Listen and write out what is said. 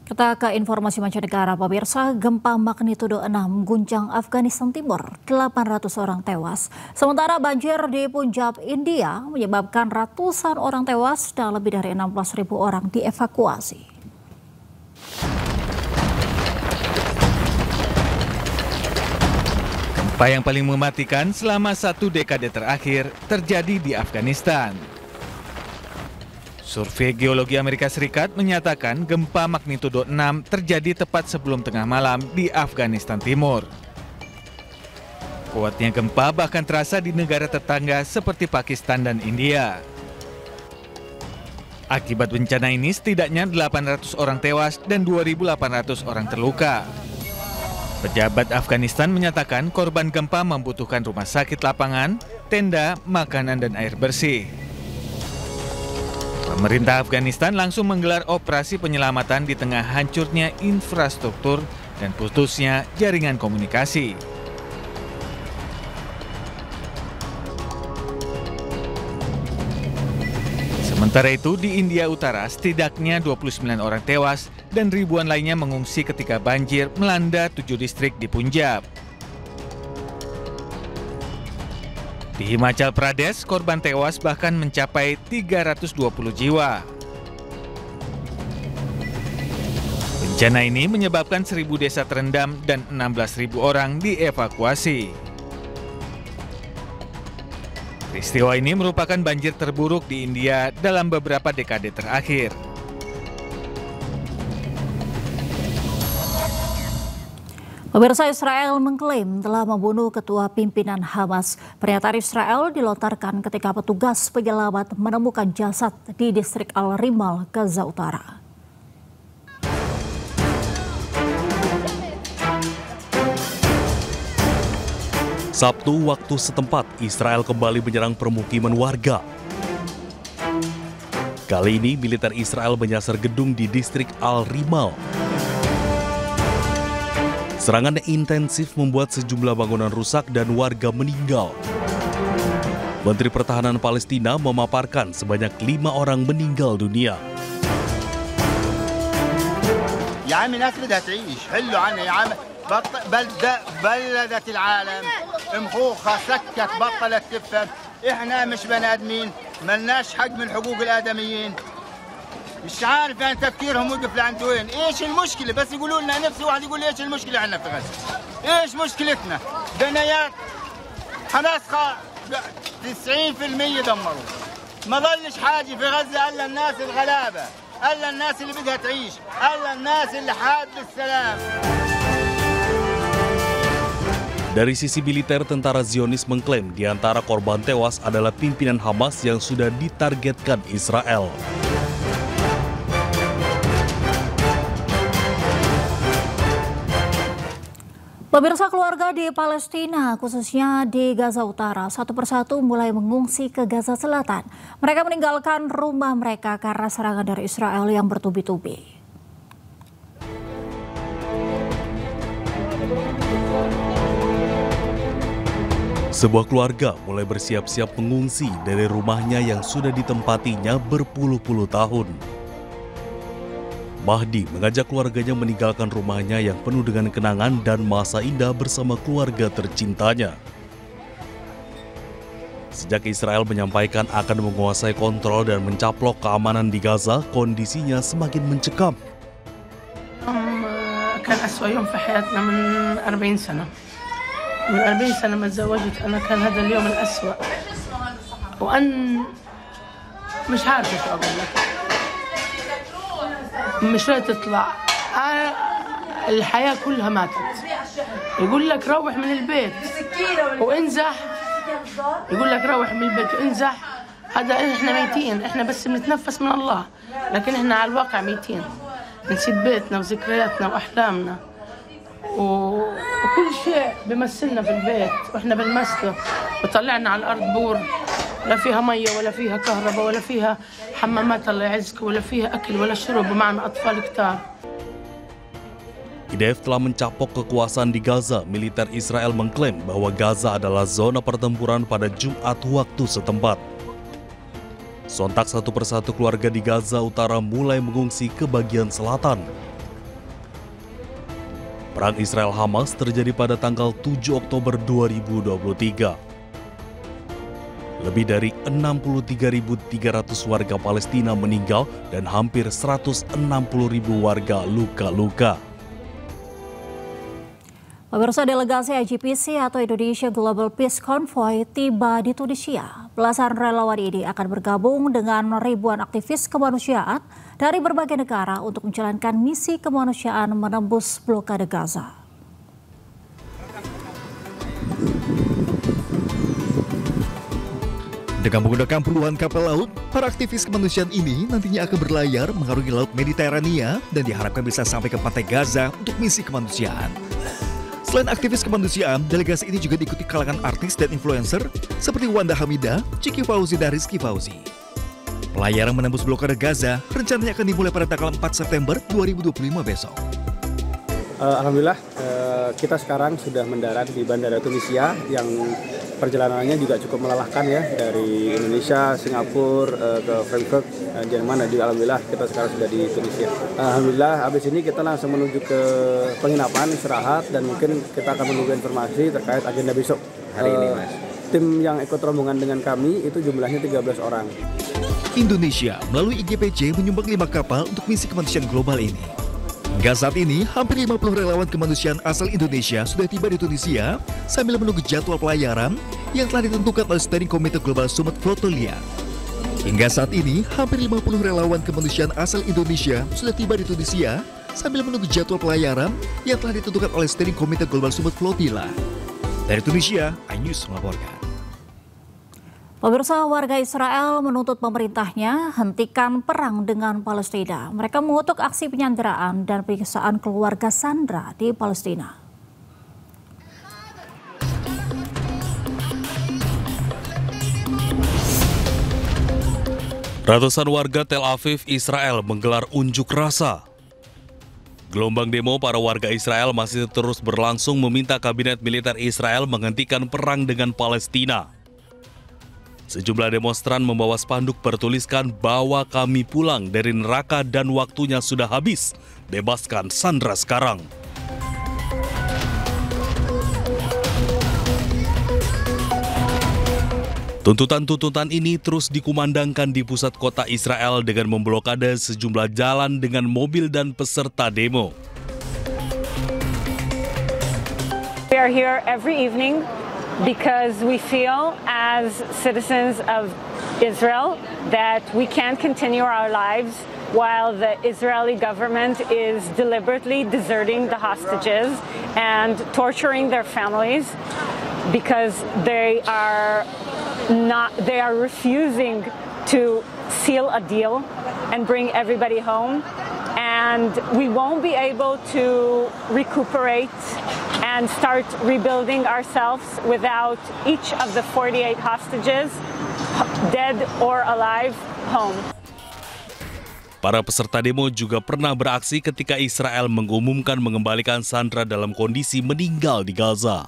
Kita ke informasi mancanegara, pemirsa. Gempa magnitudo 6 mengguncang Afghanistan Timur, 800 orang tewas. Sementara banjir di Punjab, India menyebabkan ratusan orang tewas dan lebih dari 16.000 orang dievakuasi. Gempa yang paling mematikan selama 1 dekade terakhir terjadi di Afghanistan. Survei Geologi Amerika Serikat menyatakan gempa magnitudo 6 terjadi tepat sebelum tengah malam di Afghanistan Timur. Kuatnya gempa bahkan terasa di negara tetangga seperti Pakistan dan India. Akibat bencana ini setidaknya 800 orang tewas dan 2.800 orang terluka. Pejabat Afghanistan menyatakan korban gempa membutuhkan rumah sakit lapangan, tenda, makanan, dan air bersih. Pemerintah Afghanistan langsung menggelar operasi penyelamatan di tengah hancurnya infrastruktur dan putusnya jaringan komunikasi. Sementara itu, di India Utara setidaknya 29 orang tewas dan ribuan lainnya mengungsi ketika banjir melanda 7 distrik di Punjab. Di Himachal Pradesh, korban tewas bahkan mencapai 320 jiwa. Bencana ini menyebabkan 1.000 desa terendam dan 16.000 orang dievakuasi. Peristiwa ini merupakan banjir terburuk di India dalam beberapa dekade terakhir. Pemirsa, Israel mengklaim telah membunuh ketua pimpinan Hamas. Pernyataan Israel dilontarkan ketika petugas penyelamat menemukan jasad di distrik Al-Rimal, Gaza Utara. Sabtu waktu setempat, Israel kembali menyerang permukiman warga. Kali ini militer Israel menyasar gedung di distrik Al-Rimal. Serangan intensif membuat sejumlah bangunan rusak dan warga meninggal. Menteri Pertahanan Palestina memaparkan sebanyak 5 orang meninggal dunia. يا عمي ناس بدها تعيش حلوا عنا يا عمي بلدت العالم مخوخها سكت بطلت تفهم احنا مش بني ادمين ملناش حق من حقوق الادميين مش عارف يعني تفكيرهم وقف لعند وين ايش المشكله بس يقولوا لنا نفسي واحد يقول لي ايش المشكله عندنا في غزه ايش مشكلتنا بنايات حماس 90% دمروا ما ظلش حاجه في غزه الا الناس الغلابه الا الناس اللي بدها تعيش الا الناس اللي حابه السلام. Dari sisi militer, tentara Zionis mengklaim di antara korban tewas adalah pimpinan Hamas yang sudah ditargetkan Israel. Pemirsa, keluarga di Palestina, khususnya di Gaza Utara, satu persatu mulai mengungsi ke Gaza Selatan. Mereka meninggalkan rumah mereka karena serangan dari Israel yang bertubi-tubi. Sebuah keluarga mulai bersiap-siap mengungsi dari rumahnya yang sudah ditempatinya berpuluh-puluh tahun. Mahdi mengajak keluarganya meninggalkan rumahnya yang penuh dengan kenangan dan masa indah bersama keluarga tercintanya. Sejak Israel menyampaikan akan menguasai kontrol dan mencaplok keamanan di Gaza, kondisinya semakin mencekam. كان أسوأ يوم في حياتنا من 40 سنة. من 40 سنة ما تزوجت أنا كان هذا اليوم الأسوأ. وأن مش عارفة شو أقول لك. مش راضية تطلع. الحياة كلها ماتت. يقول لك روح من البيت وانزح. يقول لك روح من البيت وانزح. هذا احنا ميتين، احنا بس بنتنفس من الله، لكن احنا على الواقع ميتين. نسيت بيتنا وذكرياتنا وأحلامنا وكل شيء بيمثلنا في البيت واحنا بنمثله، وطلعنا على الأرض بور لا فيها مية ولا فيها كهرباء ولا فيها حمامات الله يعزك ولا فيها أكل ولا شرب معنا أطفال كتار. IDF telah mencapok kekuasaan di Gaza. Militer Israel mengklaim bahwa Gaza adalah zona pertempuran pada Jumat waktu setempat. Sontak satu persatu keluarga di Gaza Utara mulai mengungsi ke bagian selatan. Perang Israel-Hamas terjadi pada tanggal 7 Oktober 2023. Lebih dari 63.300 warga Palestina meninggal dan hampir 160.000 warga luka-luka. Pemirsa, delegasi IGPC atau Indonesia Global Peace Convoy tiba di Tunisia. Belasan relawan ini akan bergabung dengan ribuan aktivis kemanusiaan dari berbagai negara untuk menjalankan misi kemanusiaan menembus blokade Gaza. Dengan menggunakan puluhan kapal laut, para aktivis kemanusiaan ini nantinya akan berlayar mengarungi Laut Mediterania dan diharapkan bisa sampai ke pantai Gaza untuk misi kemanusiaan. Selain aktivis kemanusiaan, delegasi ini juga diikuti kalangan artis dan influencer seperti Wanda Hamidah, Ciki Fauzi, dan Rizky Fauzi. Pelayaran menembus blokade Gaza rencananya akan dimulai pada tanggal 4 September 2025 besok. Alhamdulillah kita sekarang sudah mendarat di Bandara Tunisia yang perjalanannya juga cukup melelahkan ya, dari Indonesia, Singapura ke Frankfurt, Jerman, dan juga alhamdulillah kita sekarang sudah di Tunisia. Alhamdulillah habis ini kita langsung menuju ke penginapan, istirahat, dan mungkin kita akan menunggu informasi terkait agenda besok. Hari ini, Mas. Tim yang ikut rombongan dengan kami itu jumlahnya 13 orang. Indonesia melalui IGPC menyumbang 5 kapal untuk misi kemanusiaan global ini. Hingga saat ini, hampir 50 relawan kemanusiaan asal Indonesia sudah tiba di Tunisia sambil menunggu jadwal pelayaran yang telah ditentukan oleh Steering Committee Global Summit Flotilia. Hingga saat ini, hampir 50 relawan kemanusiaan asal Indonesia sudah tiba di Tunisia sambil menunggu jadwal pelayaran yang telah ditentukan oleh Steering Committee Global Summit Flotilia. Dari Tunisia, iNews melaporkan. Pemirsa, warga Israel menuntut pemerintahnya hentikan perang dengan Palestina. Mereka mengutuk aksi penyanderaan dan penyiksaan keluarga Sandra di Palestina. Ratusan warga Tel Aviv, Israel menggelar unjuk rasa. Gelombang demo para warga Israel masih terus berlangsung meminta kabinet militer Israel menghentikan perang dengan Palestina. Sejumlah demonstran membawa spanduk bertuliskan "Bawa kami pulang dari neraka dan waktunya sudah habis. Bebaskan Sandra sekarang." Tuntutan-tuntutan ini terus dikumandangkan di pusat kota Israel dengan memblokade sejumlah jalan dengan mobil dan peserta demo. We are here every evening because we feel as citizens of Israel that we can't continue our lives while the Israeli government is deliberately deserting the hostages and torturing their families because they are refusing to seal a deal and bring everybody home, and we won't be able to recuperate and start rebuilding ourselves without each of the 48 hostages, dead or alive, home. Para peserta demo juga pernah beraksi ketika Israel mengumumkan mengembalikan Sandra dalam kondisi meninggal di Gaza.